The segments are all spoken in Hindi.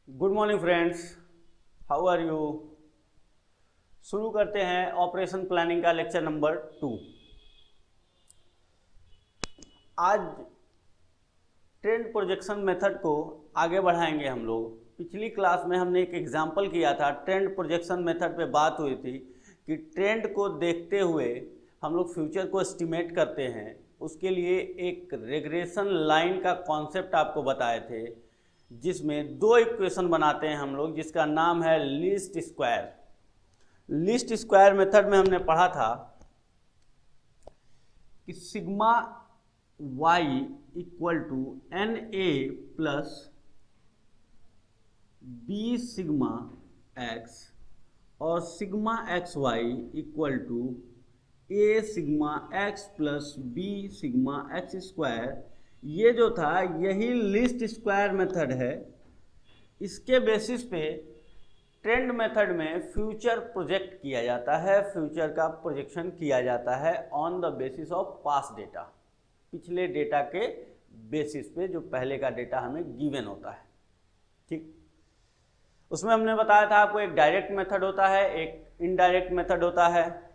Good morning friends, how are you. शुरू करते हैं ऑपरेशन प्लानिंग का लेक्चर नंबर 2। आज ट्रेंड प्रोजेक्शन मेथड को आगे बढ़ाएंगे हम लोग। पिछली क्लास में हमने एक एग्जांपल किया था, ट्रेंड प्रोजेक्शन मेथड पे बात हुई थी कि ट्रेंड को देखते हुए हम लोग फ्यूचर को एस्टिमेट करते हैं। उसके लिए एक रेग्रेशन लाइन का कॉन्सेप्ट आपको बताए थे, जिसमें दो इक्वेशन बनाते हैं हम लोग, जिसका नाम है least square. Least square method में हमने पढ़ा था कि sigma Y equal to N A plus B sigma X और sigma X Y equal to A sigma X plus B sigma X square. ये जो था यही लीस्ट स्क्वायर मेथड है। इसके बेसिस पे ट्रेंड मेथड में फ्यूचर प्रोजेक्ट किया जाता है, फ्यूचर का प्रोजेक्शन किया जाता है on the basis of past data, पिछले डेटा के बेसिस पे जो पहले का डेटा हमें गिवन होता है। ठीक, उसमें हमने बताया था आपको एक डायरेक्ट मेथड होता है, एक इनडायरेक्ट मेथड होता है।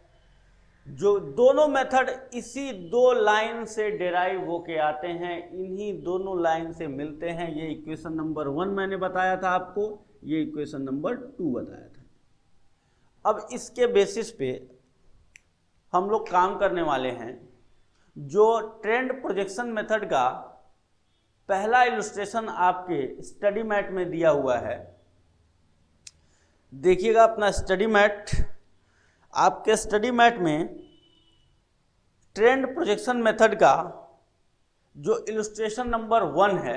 जो दोनों मेथड इसी दो लाइन से डेराइव होके आते हैं, इन्हीं दोनों लाइन से मिलते हैं। ये इक्वेशन नंबर 1 मैंने बताया था आपको, ये इक्वेशन नंबर 2 बताया था। अब इसके बेसिस पे हम लोग काम करने वाले हैं। जो ट्रेंड प्रोजेक्शन मेथड का पहला इलस्ट्रेशन आपके स्टडी मैट में दिया हुआ है, देखिएगा अपना स्टडी मैट। आपके स्टडी मैट में ट्रेंड प्रोजेक्शन मेथड का जो इलस्ट्रेशन नंबर 1 है,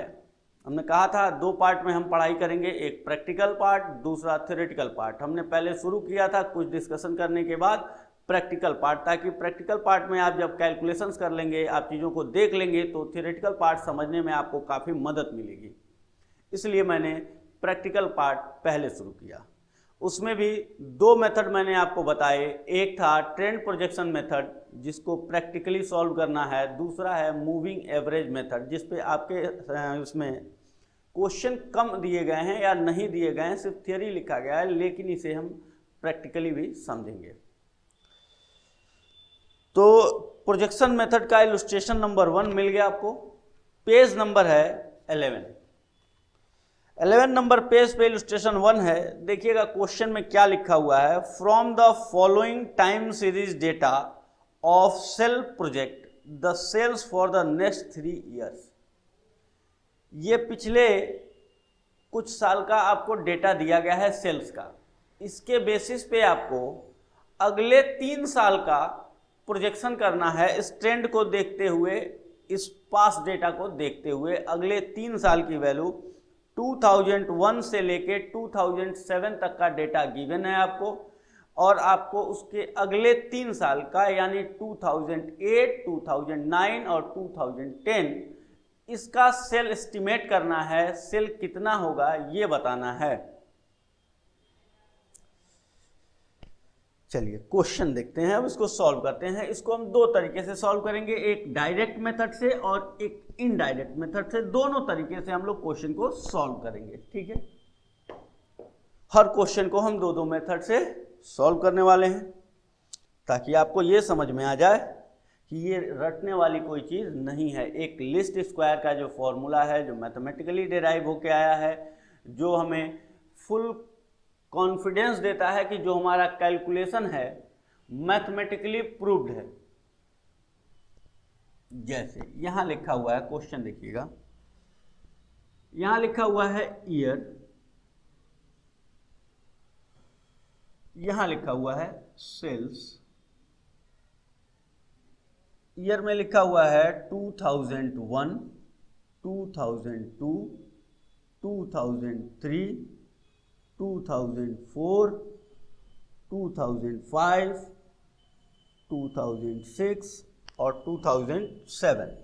हमने कहा था दो पार्ट में हम पढ़ाई करेंगे, एक प्रैक्टिकल पार्ट, दूसरा थ्योरेटिकल पार्ट। हमने पहले शुरू किया था कुछ डिस्कशन करने के बाद प्रैक्टिकल पार्ट, ताकि प्रैक्टिकल पार्ट में आप जब कैलकुलेशंस कर लेंगे, आप चीज़ों को देख लेंगे, तो थ्योरेटिकल पार्ट समझने में आपको काफ़ी मदद मिलेगी। इसलिए मैंने प्रैक्टिकल पार्ट पहले शुरू किया। उसमें भी दो मेथड मैंने आपको बताए, एक था ट्रेंड प्रोजेक्शन मेथड जिसको प्रैक्टिकली सॉल्व करना है, दूसरा है मूविंग एवरेज मेथड जिस पे आपके उसमें क्वेश्चन कम दिए गए हैं या नहीं दिए गए हैं, सिर्फ थियरी लिखा गया है, लेकिन इसे हम प्रैक्टिकली भी समझेंगे। तो प्रोजेक्शन मेथड का इलस्ट्रेशन नंबर 1 मिल गया आपको। पेज नंबर है 11 नंबर पेज पे इलस्ट्रेशन 1 है। देखिएगा क्वेश्चन में क्या लिखा हुआ है, from the following time series data of sale project the sales for the next 3 years. ये पिछले कुछ साल का आपको डेटा दिया गया है सेल्स का। इसके बेसिस पे आपको अगले 3 साल का प्रोजेक्शन करना है। इस ट्रेंड को देखते हुए, इस पास्ट डेटा को देखते हुए अगले 3 साल की वैल्यू 2001 से लेके 2007 तक का डेटा गिवन है आपको, और आपको उसके अगले 3 साल का यानी 2008, 2009 और 2010 इसका सेल एस्टिमेट करना है। सेल कितना होगा ये बताना है। चलिए क्वेश्चन देखते हैं, अब इसको सॉल्व करते हैं। इसको हम दो तरीके से सॉल्व करेंगे, एक डायरेक्ट मेथड से और एक इनडायरेक्ट मेथड से। दोनों तरीके से हम लोग क्वेश्चन को सॉल्व करेंगे, ठीक है। हर क्वेश्चन को हम दो मेथड से सॉल्व करने वाले हैं, ताकि आपको ये समझ में आ जाए कि ये रटने वाली कोई चीज़ नहीं है। एक लिस्ट स्क्वायर का जो फॉर्मूला है, जो मैथमेटिकली डिराइव होके आया है, जो हमें फुल कॉन्फिडेंस देता है कि जो हमारा कैलकुलेशन है मैथमेटिकली प्रूव्ड है। जैसे यहां लिखा हुआ है, क्वेश्चन देखिएगा, यहां लिखा हुआ है ईयर, यहां लिखा हुआ है सेल्स। ईयर में लिखा हुआ है 2001, 2002, 2003, 2004, 2005, 2006 और 2007।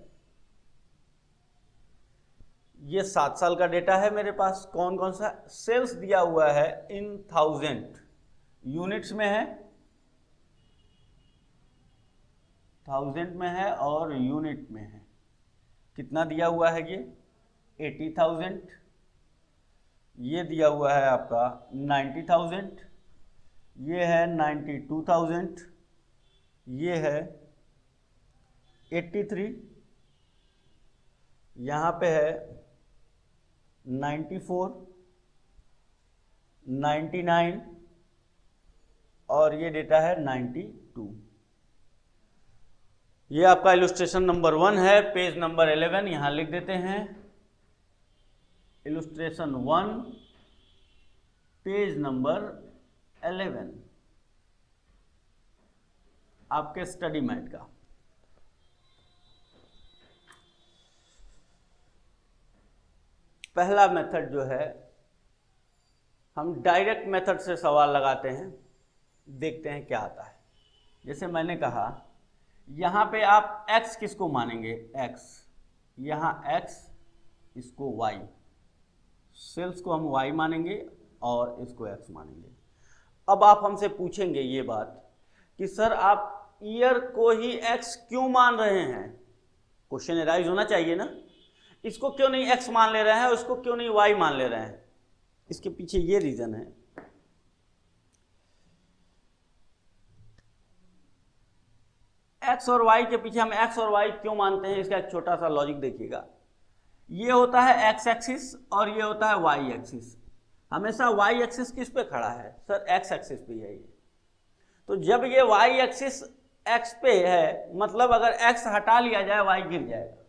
ये 7 साल का डेटा है मेरे पास। कौन कौन सा सेल्स दिया हुआ है इन 1000, यूनिट्स में है, 1000 में है और यूनिट में है। कितना दिया हुआ है ये 80,000। ये दिया हुआ है आपका 90,000, ये है 92,000, ये है 83, यहाँ पे है 94, 99 और ये डेटा है 92। ये आपका इलस्ट्रेशन नंबर 1 है। पेज नंबर 11 यहाँ लिख देते हैं। इलस्ट्रेशन 1 पेज नंबर 11 आपके स्टडी मैट का। पहला मेथड जो है, हम डायरेक्ट मेथड से सवाल लगाते हैं, देखते हैं क्या आता है। जैसे मैंने कहा, यहाँ पे आप x किसको मानेंगे, x, यहाँ x, इसको y, सेल्स को हम y मानेंगे और इसको x मानेंगे। अब आप हमसे पूछेंगे ये बात कि सर आप ईयर को ही x क्यों मान रहे हैं? क्वेश्चन एराइज होना चाहिए ना, इसको क्यों नहीं x मान ले रहे हैं और इसको क्यों नहीं y मान ले रहे हैं? इसके पीछे ये रीजन है। x और y के पीछे हम x और y क्यों मानते हैं, इसका एक छोटा सा लॉजिक देखिएगा। ये होता है x एक्सिस और ये होता है y एक्सिस। हमेशा y एक्सिस किस पे खड़ा है सर? x एक्सिस पे है ये। तो जब ये y एक्सिस x पे है, मतलब अगर x हटा लिया जाए y गिर जाएगा।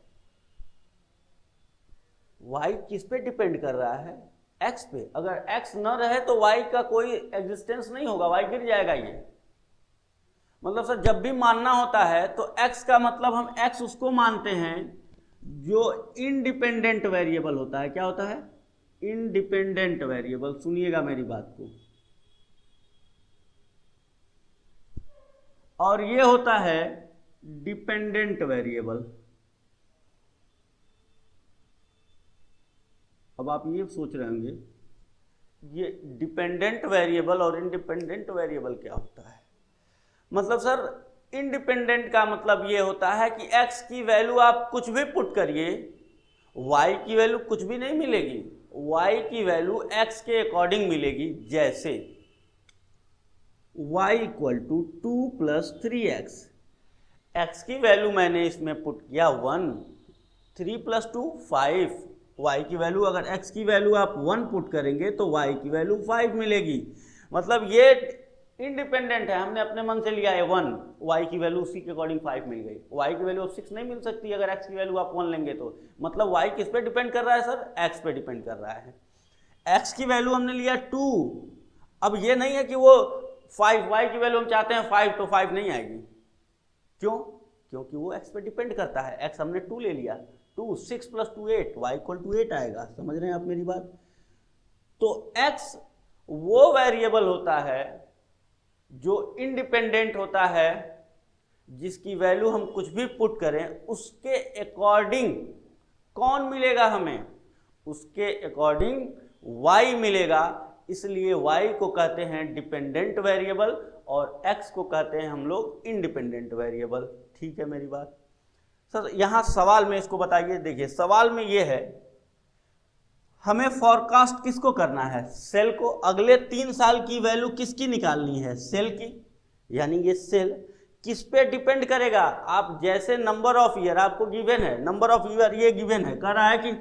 y किस पे डिपेंड कर रहा है? x पे। अगर x न रहे तो y का कोई एग्जिस्टेंस नहीं होगा, y गिर जाएगा ये। मतलब सर जब भी मानना होता है तो x का मतलब हम x उसको मानते हैं जो इंडिपेंडेंट वेरिएबल होता है। क्या होता है? Independent variable. सुनिएगा मेरी बात को। और ये होता है डिपेंडेंट वेरिएबल। अब आप ये सोच रहे होंगे, ये डिपेंडेंट वेरिएबल और इंडिपेंडेंट वेरिएबल क्या होता है? मतलब सर इंडिपेंडेंट का मतलब ये होता है कि x की वैल्यू आप कुछ भी पुट करिए, y की वैल्यू कुछ भी नहीं मिलेगी, y की वैल्यू x के अकॉर्डिंग मिलेगी। जैसे y equal to 2 plus 3x, x की वैल्यू मैंने इसमें पुट किया 1, 3 प्लस 2 5, y की वैल्यू, अगर x की वैल्यू आप 1 पुट करेंगे तो y की वैल्यू 5 मिलेगी। मतलब ये इंडिपेंडेंट है, हमने अपने मन से लिया है 1, y की वैल्यू उसी के अकॉर्डिंग 5 मिल गई। y की वैल्यू अब 6 नहीं मिल सकती अगर x की वैल्यू आप 1 लेंगे तो। मतलब y किस पे डिपेंड कर रहा है सर? x पे डिपेंड कर रहा है। x की वैल्यू हमने लिया 2। अब ये नहीं है कि वो 5, y की वैल्यू हम चाहते हैं 5 तो 5 नहीं आएगी। क्यों? क्योंकि वो x पे डिपेंड करता है। x हमने 2 ले लिया, 2, 6 प्लस 2 8, y इक्वल टू 8 आएगा। समझ रहे हैं आप मेरी बात? तो x वो वेरिएबल होता है जो इंडिपेंडेंट होता है, जिसकी वैल्यू हम कुछ भी पुट करें उसके अकॉर्डिंग कौन मिलेगा हमें? उसके अकॉर्डिंग y मिलेगा। इसलिए y को कहते हैं डिपेंडेंट वेरिएबल और x को कहते हैं हम लोग इंडिपेंडेंट वेरिएबल। ठीक है मेरी बात? सर यहाँ सवाल में इसको बताइए। देखिए सवाल में ये है, हमें फॉरकास्ट किसको करना है? सेल को। अगले 3 साल की वैल्यू किसकी निकालनी है? सेल की। यानी ये सेल किस पे डिपेंड करेगा? आप जैसे नंबर ऑफ ईयर आपको गिवन है, नंबर ऑफ ईयर ये गिवन है, कह रहा है कि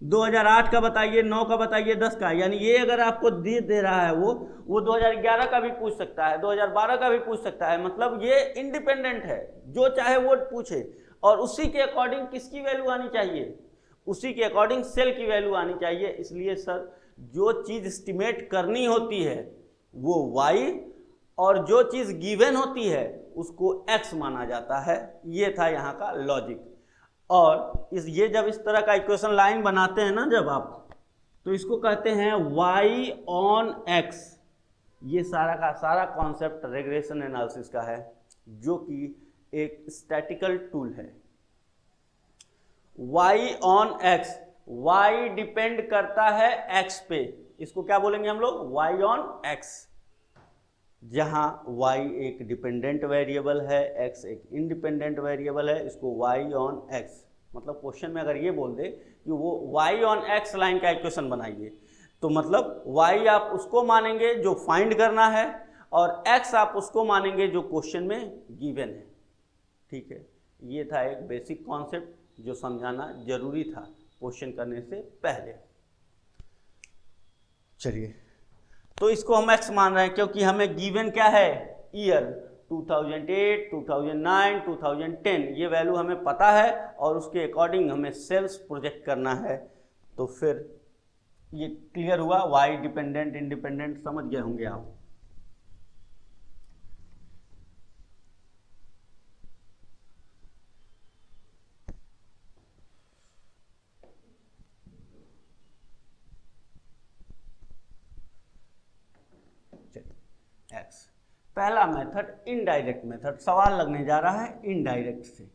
2008 का बताइए, 9 का बताइए, 10 का। यानी ये अगर आपको दे रहा है वो 2011 का भी पूछ सकता है, 2012 का भी पूछ सकता है। मतलब ये इंडिपेंडेंट है, जो चाहे वो पूछे। और उसी के अकॉर्डिंग किसकी वैल्यू आनी चाहिए? उसी के अकॉर्डिंग सेल की वैल्यू आनी चाहिए। इसलिए सर जो चीज़ एस्टिमेट करनी होती है वो y और जो चीज़ गिवन होती है उसको x माना जाता है। ये था यहाँ का लॉजिक। और ये जब इस तरह का इक्वेशन लाइन बनाते हैं ना जब आप, तो इसको कहते हैं y ऑन x। ये सारा का सारा कॉन्सेप्ट रिग्रेशन एनालिसिस का है, जो कि एक स्टैटिकल टूल है। y on x, y depend करता है x पे, इसको क्या बोलेंगे हम लोग? y on x। जहां y एक डिपेंडेंट वेरिएबल है, x एक इंडिपेंडेंट वेरिएबल है, इसको y ऑन x। मतलब क्वेश्चन में अगर ये बोल दे कि वो y ऑन x लाइन का इक्वेशन बनाइए, तो मतलब y आप उसको मानेंगे जो फाइंड करना है और x आप उसको मानेंगे जो क्वेश्चन में गिवन है। ठीक है, ये था एक बेसिक कॉन्सेप्ट जो समझाना जरूरी था क्वेश्चन करने से पहले। चलिए, तो इसको हम x मान रहे हैं क्योंकि हमें गिवन क्या है, ईयर 2008, 2009, 2010 ये वैल्यू हमें पता है और उसके अकॉर्डिंग हमें सेल्स प्रोजेक्ट करना है। तो फिर ये क्लियर हुआ, वाई डिपेंडेंट इंडिपेंडेंट समझ गए होंगे आप। एक्स पहला मेथड इनडायरेक्ट मेथड, सवाल लगने जा रहा है इनडायरेक्ट से।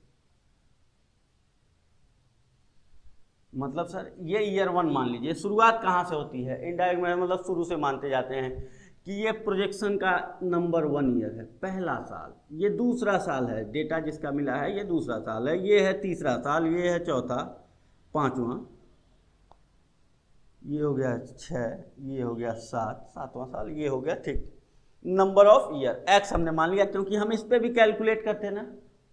मतलब सर ये ईयर 1 मान लीजिए, शुरुआत कहाँ से होती है, इनडायरेक्ट में मतलब शुरू से मानते जाते हैं कि ये प्रोजेक्शन का नंबर 1 ईयर है, पहला साल, ये दूसरा साल है, डेटा जिसका मिला है ये दूसरा साल है, ये है तीसरा साल, ये है चौथा, पांचवा, ये हो गया 6, ये हो गया 7, सातवां साल, ये हो गया, ठीक। नंबर ऑफ ईयर एक्स हमने मान लिया क्योंकि हम इस पे भी कैलकुलेट करते हैं ना,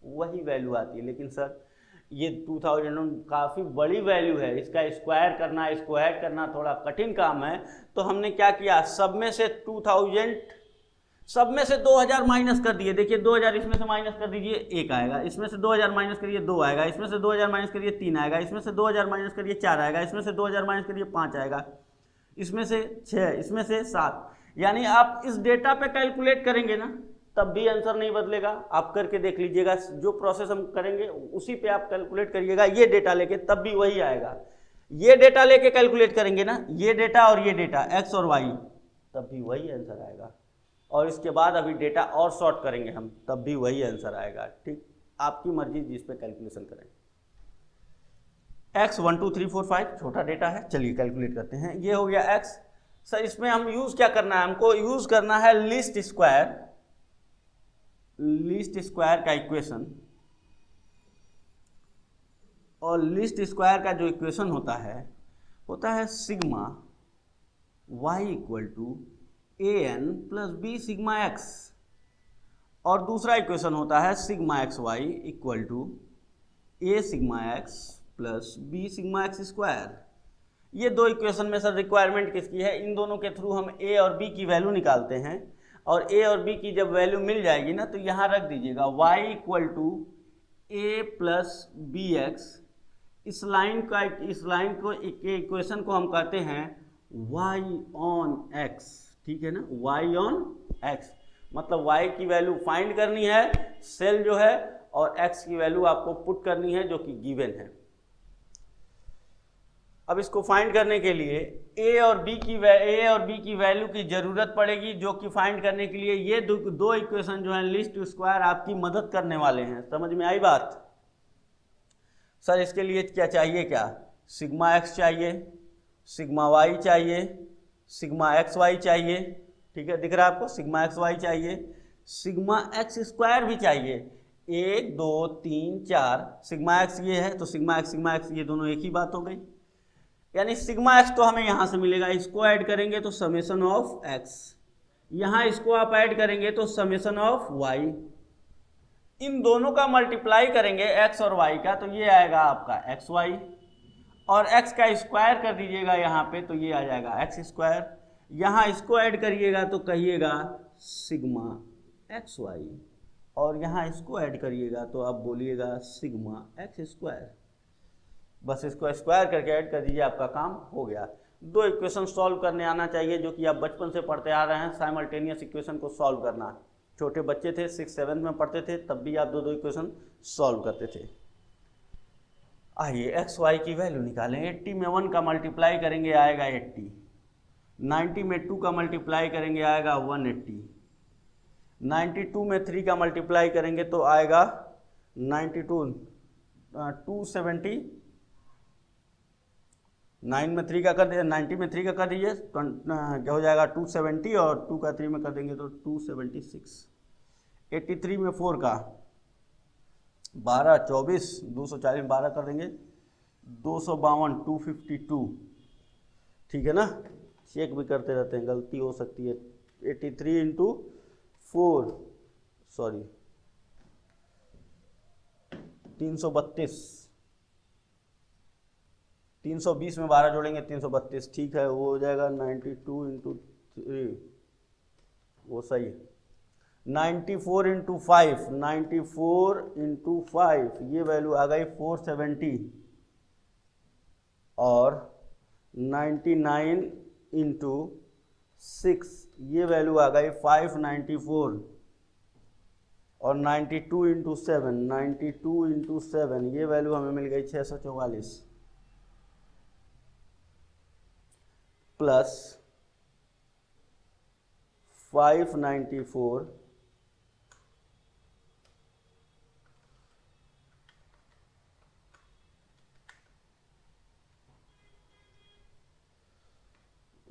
वही वैल्यू आती है। लेकिन सर ये 2000 काफ़ी बड़ी वैल्यू है, इसका स्क्वायर करना, इसको ऐड करना थोड़ा कठिन काम है। तो हमने क्या किया, सब में से 2000 माइनस कर दिए। देखिए 2000 इसमें से माइनस कर दीजिए 1 आएगा, इसमें से 2000 माइनस करिए 2 आएगा, इसमें से 2000 माइनस करिए 3 आएगा, इसमें से 2000 माइनस करिए 4 आएगा, इसमें से 2000 माइनस करिए 5 आएगा, इसमें से 6, इसमें से 7। यानी आप इस डेटा पे कैलकुलेट करेंगे ना तब भी आंसर नहीं बदलेगा। आप करके देख लीजिएगा, जो प्रोसेस हम करेंगे उसी पे आप कैलकुलेट करिएगा, ये डेटा लेके तब भी वही आएगा। ये डेटा लेके कैलकुलेट करेंगे ना, ये डेटा और ये डेटा एक्स और वाई, तब भी वही आंसर आएगा। और इसके बाद अभी डेटा और शॉर्ट करेंगे हम, तब भी वही आंसर आएगा। ठीक, आपकी मर्जी जिस पे कैलकुलेशन करें। एक्स 1 2 3 4 5 छोटा डेटा है, चलिए कैलकुलेट करते हैं। ये हो गया एक्स। सर इसमें हम यूज क्या करना है, हमको यूज करना है लीस्ट स्क्वायर का इक्वेशन। और लीस्ट स्क्वायर का जो इक्वेशन होता है sigma Y equal to A N plus B sigma X. और दूसरा इक्वेशन होता है sigma X Y equal to A sigma X plus B sigma X square. ये दो इक्वेशन में सर रिक्वायरमेंट किसकी है, इन दोनों के थ्रू हम ए और बी की वैल्यू निकालते हैं। और ए और बी की जब वैल्यू मिल जाएगी ना तो यहाँ रख दीजिएगा y equal to A plus B X. इस लाइन को इक्वेशन को हम कहते हैं y ऑन x, ठीक है ना, y ऑन x। मतलब y की वैल्यू फाइंड करनी है, सेल जो है, और x की वैल्यू आपको पुट करनी है जो कि गिवन है। अब इसको फाइंड करने के लिए ए और बी की वैल्यू की जरूरत पड़ेगी, जो कि फाइंड करने के लिए ये दो इक्वेशन जो हैं लीस्ट स्क्वायर आपकी मदद करने वाले हैं। समझ में आई बात? सर इसके लिए क्या चाहिए, क्या सिग्मा एक्स चाहिए, सिग्मा वाई चाहिए, सिग्मा एक्स वाई चाहिए, ठीक है, दिख रहा है आपको, सिग्मा एक्स वाई चाहिए, सिग्मा एक्स स्क्वायर भी चाहिए। 1 2 3 4 सिग्मा एक्स ये है तो सिग्मा एक्स ये दोनों एक ही बात हो गई। यानी सिग्मा एक्स तो हमें यहाँ से मिलेगा, इसको ऐड करेंगे तो समेशन ऑफ एक्स, यहाँ इसको आप ऐड करेंगे तो समेशन ऑफ वाई। इन दोनों का मल्टीप्लाई करेंगे एक्स और वाई का तो ये आएगा आपका एक्स वाई, और एक्स का स्क्वायर कर दीजिएगा यहाँ पे तो ये आ जाएगा एक्स स्क्वायर। यहाँ इसको ऐड करिएगा तो कहिएगा सिग्मा एक्स वाई, और यहाँ इसको ऐड करिएगा तो आप बोलिएगा सिग्मा एक्स स्क्वायर। बस इसको स्क्वायर करके ऐड कर दीजिए, आपका काम हो गया। दो इक्वेशन सॉल्व करने आना चाहिए, जो कि आप बचपन से पढ़ते आ रहे हैं, साइमल्टेनियस इक्वेशन को सॉल्व करना। छोटे बच्चे थे, 6th 7th में पढ़ते थे, तब भी आप दो इक्वेशन सॉल्व करते थे। आइए एक्स वाई की वैल्यू निकालें। 80 में 1 का मल्टीप्लाई करेंगे आएगा 80, 90 में 2 का मल्टीप्लाई करेंगे आएगा 180, 92 में 3 का मल्टीप्लाई करेंगे तो आएगा 270, 9 में 3 का कर दीजिए, 90 में 3 का कर दीजिए, क्या हो जाएगा 270, और 2 का 3 में कर देंगे तो 276। 83 में 4 का 12 24, 240 में 12 कर देंगे 252, 252, ठीक है ना। चेक भी करते रहते हैं, गलती हो सकती है। 83 इंटू 4, सॉरी 332, 320 में 12 जोड़ेंगे 332, ठीक है, वो हो जाएगा 92 इंटू 3, वो सही है। 94 इंटू 5, 94 इंटू 5, ये वैल्यू आ गई 470, और 99 इंटू 6, ये वैल्यू आ गई 594, और 92 इंटू 7, 92 इंटू 7, ये वैल्यू हमें मिल गई 644, प्लस 594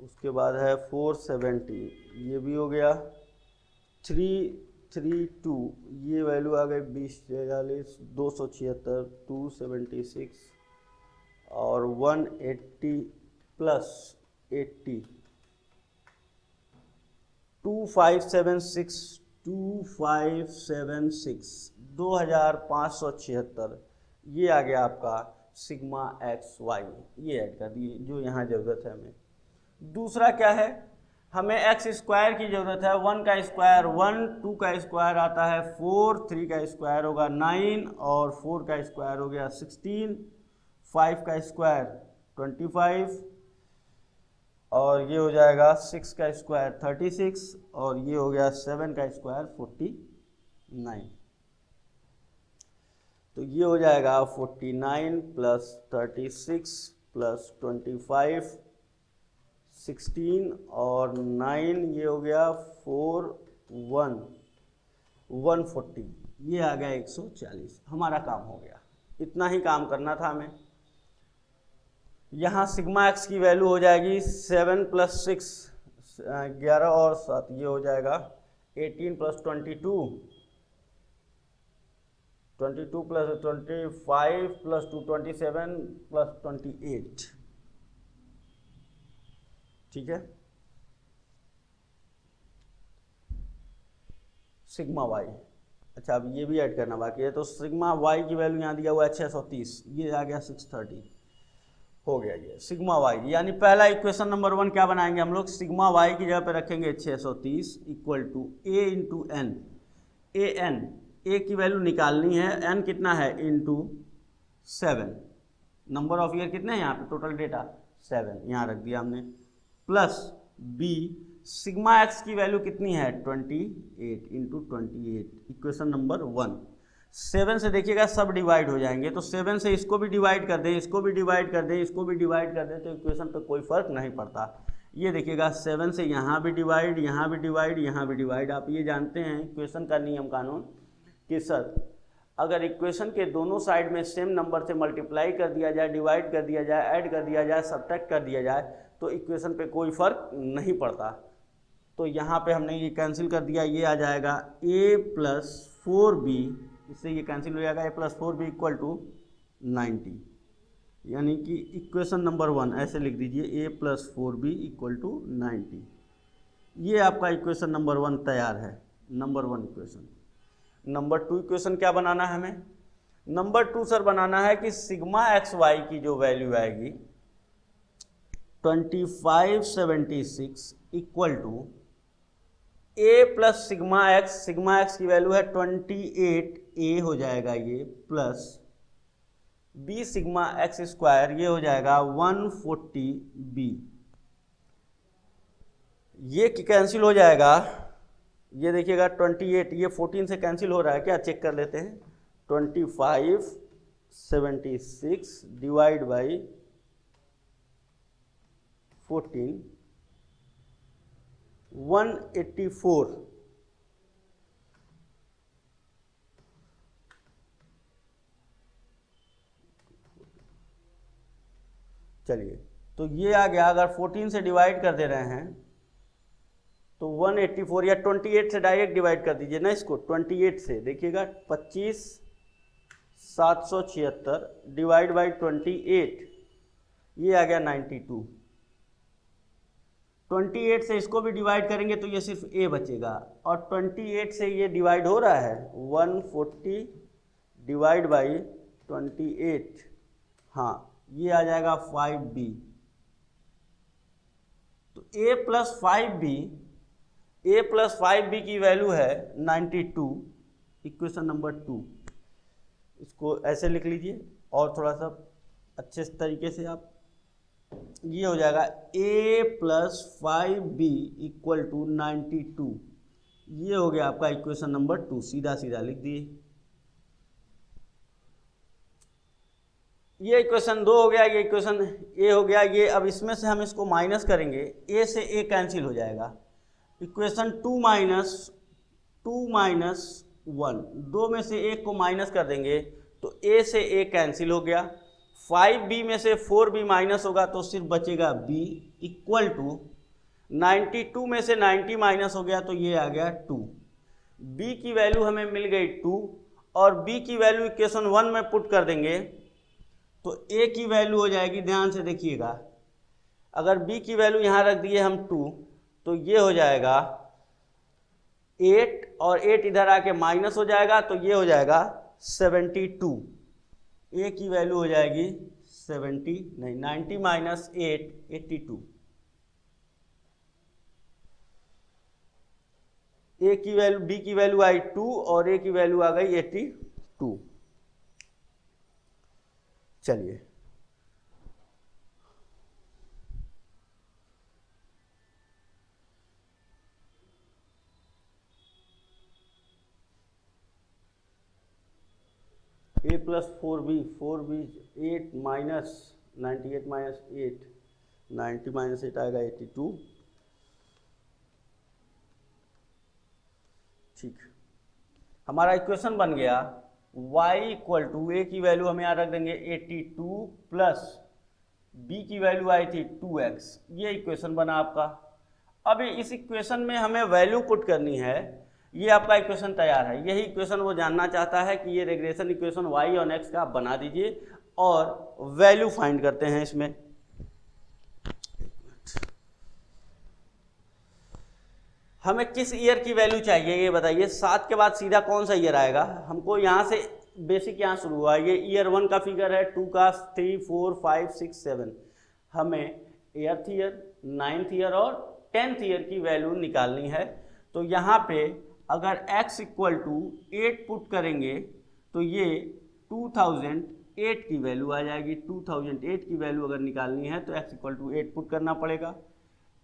उसके बाद है 470, ये भी हो गया। 332, ये वैल्यू आ गई 2043, 276, 276, और 180 प्लस 80, 2576, 2576, 2576, ये आ गया आपका सिग्मा एक्स वाई, ये ऐड कर दिए जो यहाँ ज़रूरत है हमें। दूसरा क्या है, हमें एक्स स्क्वायर की ज़रूरत है। 1 का स्क्वायर 1, 2 का स्क्वायर आता है 4, 3 का स्क्वायर होगा 9, और 4 का स्क्वायर हो गया 16, 5 का स्क्वायर 25, और ये हो जाएगा 6 का स्क्वायर 36, और ये हो गया 7 का स्क्वायर 49। तो ये हो जाएगा 49 प्लस 36 प्लस 25, 16 और 9, ये हो गया 140, ये आ गया 140। हमारा काम हो गया, इतना ही काम करना था हमें। यहाँ सिग्मा एक्स की वैल्यू हो जाएगी 7 प्लस 6, 11 और 7, ये हो जाएगा 18 प्लस 22, 22 प्लस 25 प्लस 2, 27 प्लस 28, ठीक है। सिग्मा वाई, अच्छा अब ये भी ऐड करना बाकी है। तो सिग्मा वाई की वैल्यू यहाँ दिया हुआ है 630, ये आ गया 630, हो गया ये सिग्मा वाई। यानी पहला इक्वेशन नंबर 1 क्या बनाएंगे हम लोग, सिग्मा वाई की जगह पे रखेंगे 630 equal to A into N, A N, A की वैल्यू निकालनी है, एन कितना है इंटू 7, नंबर ऑफ ईयर कितने हैं यहाँ पे, टोटल डेटा 7 यहाँ रख दिया हमने, प्लस बी सिग्मा एक्स की वैल्यू कितनी है 28 इंटू 28, इक्वेशन नंबर 1। 7 से देखिएगा सब डिवाइड हो जाएंगे, तो 7 से इसको भी डिवाइड कर दें, इसको भी डिवाइड कर दें, इसको भी डिवाइड कर दें, तो इक्वेशन पे कोई फर्क नहीं पड़ता। ये देखिएगा 7 से यहाँ भी डिवाइड, यहाँ भी डिवाइड, यहाँ भी डिवाइड। आप ये जानते हैं इक्वेशन का नियम कानून कि सर अगर इक्वेशन के दोनों साइड में सेम नंबर से मल्टीप्लाई कर दिया जाए, डिवाइड कर दिया जाए, ऐड कर दिया जाए, सब्ट्रैक्ट कर दिया जाए, तो इक्वेशन पे कोई फर्क नहीं पड़ता। तो यहाँ पे हमने ये कैंसिल कर दिया, ये आ जाएगा a प्लस 4b, इससे ये कैंसिल हो जाएगा, a plus 4b equal to 90, यानी कि इक्वेशन नंबर 1 ऐसे लिख दीजिए, a plus 4b equal to 90। ये आपका इक्वेशन नंबर 1 तैयार है, नंबर 1 इक्वेशन। नंबर 2 इक्वेशन क्या बनाना है हमें, नंबर 2 सर बनाना है कि सिग्मा एक्स वाई की जो वैल्यू आएगी 2576 equal to a plus sigma X की वैल्यू है 28, a हो जाएगा ये, plus b sigma X square, ये हो जाएगा 140b, ये कैंसिल हो जाएगा। ये देखिएगा 28, ये 14 से कैंसिल हो रहा है क्या, चेक कर लेते हैं। 2576 डिवाइड बाई 14, 184, चलिए तो ये आ गया। अगर 14 से डिवाइड कर दे रहे हैं तो 184, या 28 से डायरेक्ट डिवाइड कर दीजिए ना इसको, 28 से देखिएगा 25,776 डिवाइड बाई 28, ये आ गया 92। 28 से इसको भी डिवाइड करेंगे तो ये सिर्फ a बचेगा, और 28 से ये डिवाइड हो रहा है 140 डिवाइड बाई 28, हाँ ये आ जाएगा 5b। तो a प्लस 5b की वैल्यू है 92, इक्वेशन नंबर 2। इसको ऐसे लिख लीजिए और थोड़ा सा अच्छे तरीके से आप, ये हो जाएगा a plus 5b equal to 92। ये हो गया आपका इक्वेशन नंबर 2, सीधा सीधा लिख दिए। ये इक्वेशन 2 हो गया, ये इक्वेशन a हो गया। ये अब इसमें से हम इसको माइनस करेंगे, a से a कैंसिल हो जाएगा। इक्वेशन 2 माइनस 1, 2 में से 1 को माइनस कर देंगे तो a से a कैंसिल हो गया। 5b में से 4b माइनस होगा तो सिर्फ बचेगा b इक्वल टू 92 में से 90 माइनस हो गया तो ये आ गया 2। b की वैल्यू हमें मिल गई 2, और b की वैल्यू इक्वेशन 1 में पुट कर देंगे तो a की वैल्यू हो जाएगी, ध्यान से देखिएगा, अगर b की वैल्यू यहाँ रख दिए हम 2 तो ये हो जाएगा 8, और 8 इधर आके माइनस हो जाएगा तो ये हो जाएगा 72। a की वैल्यू हो जाएगी 90 माइनस 8 82। a की वैल्यू, b की वैल्यू आई 2 और a की वैल्यू आ गई 82। चलिए a plus 4b 8 minus 98 minus 8, 90 minus 8 आएगा 82। ठीक, हमारा इक्वेशन बन गया y इक्वल टू, a की वैल्यू हम यहाँ रख देंगे 82 प्लस b की वैल्यू आई थी 2x। ये इक्वेशन बना आपका। अब इस इक्वेशन में हमें वैल्यू पुट करनी है। ये आपका इक्वेशन तैयार है। यही इक्वेशन वो जानना चाहता है कि ये रेग्रेशन इक्वेशन y और x का आप बना दीजिए और वैल्यू फाइंड करते हैं इसमें। हमें किस ईयर की वैल्यू चाहिए ये बताइए। 7 के बाद सीधा कौन सा ईयर आएगा? हमको यहाँ से बेसिक यहाँ शुरू हुआ। ये ईयर 1 का फिगर है, 2 का, 3, 4, 5, 6, 7। हमें 8th ईयर, 9th ईयर और 10th ईयर की वैल्यू निकालनी है। तो यहाँ पे अगर x इक्वल टू 8 पुट करेंगे तो ये 2008 की वैल्यू आ जाएगी। 2008 की वैल्यू अगर निकालनी है तो x इक्वल टू 8 पुट करना पड़ेगा।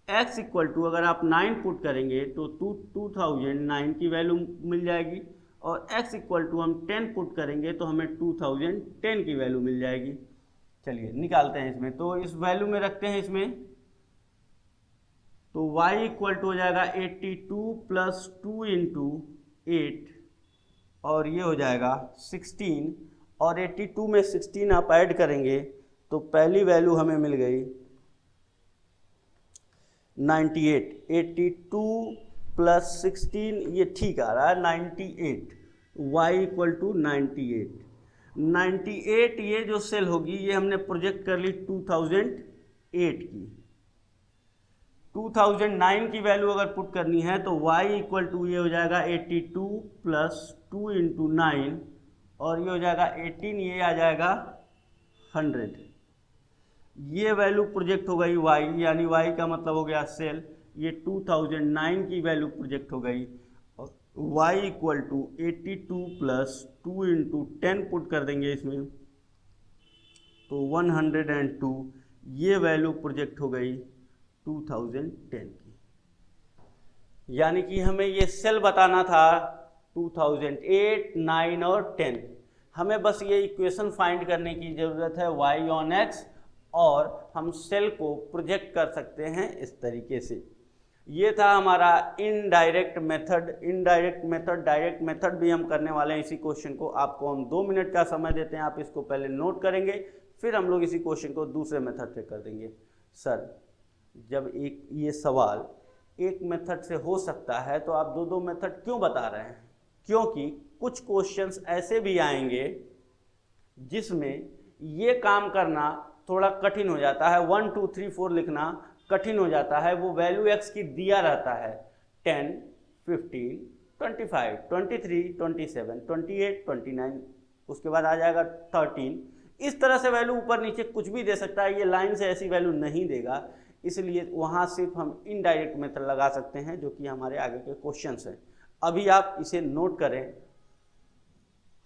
x इक्वल टू अगर आप 9 पुट करेंगे तो 2009 की वैल्यू मिल जाएगी, और x इक्वल टू हम 10 पुट करेंगे तो हमें 2010 की वैल्यू मिल जाएगी। चलिए निकालते हैं इसमें। तो इस वैल्यू में रखते हैं इसमें, तो y इक्वल टू हो जाएगा 82 प्लस 2 इंटू 8, और ये हो जाएगा 16, और 82 में 16 आप ऐड करेंगे तो पहली वैल्यू हमें मिल गई 98। 82 प्लस 16 ये ठीक आ रहा है 98। y equal to 98। ये जो सेल होगी ये हमने प्रोजेक्ट कर ली 2008 की। 2009 की वैल्यू अगर पुट करनी है तो y इक्वल टू ये हो जाएगा 82 प्लस 2 इंटू 9, और ये हो जाएगा 18, ये आ जाएगा 100। ये वैल्यू प्रोजेक्ट हो गई y, यानी y का मतलब हो गया सेल। ये 2009 की वैल्यू प्रोजेक्ट हो गई। y equal to 82 plus 2 into 10 put कर देंगे इसमें तो 102। ये वैल्यू प्रोजेक्ट हो गई 2010 की। यानी कि हमें ये सेल बताना था 2008, 9 और 10। हमें बस ये इक्वेशन फाइंड करने की ज़रूरत है y ऑन x, और हम सेल को प्रोजेक्ट कर सकते हैं इस तरीके से। ये था हमारा indirect method. Indirect method, direct method भी हम करने वाले हैं इसी क्वेश्चन को। आपको हम 2 मिनट का समय देते हैं, आप इसको पहले नोट करेंगे, फिर हम लोग इसी क्वेश्चन को दूसरे मेथड से कर देंगे। सर जब एक ये सवाल एक मेथड से हो सकता है तो आप 2-2 मेथड क्यों बता रहे हैं? क्योंकि कुछ क्वेश्चंस ऐसे भी आएंगे जिसमें ये काम करना थोड़ा कठिन हो जाता है। 1 2 3 4 लिखना कठिन हो जाता है, वो वैल्यू एक्स की दिया रहता है 10, 15, 25, 23, 27, 28, 29, उसके बाद आ जाएगा 13। इस तरह से वैल्यू ऊपर नीचे कुछ भी दे सकता है, ये लाइन से ऐसी वैल्यू नहीं देगा, इसलिए वहाँ सिर्फ हम इनडायरेक्ट मेथड लगा सकते हैं, जो कि हमारे आगे के क्वेश्चंस हैं। अभी आप इसे नोट करें,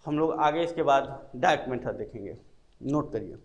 हम लोग आगे इसके बाद डायरेक्ट मेथड देखेंगे। नोट करिए।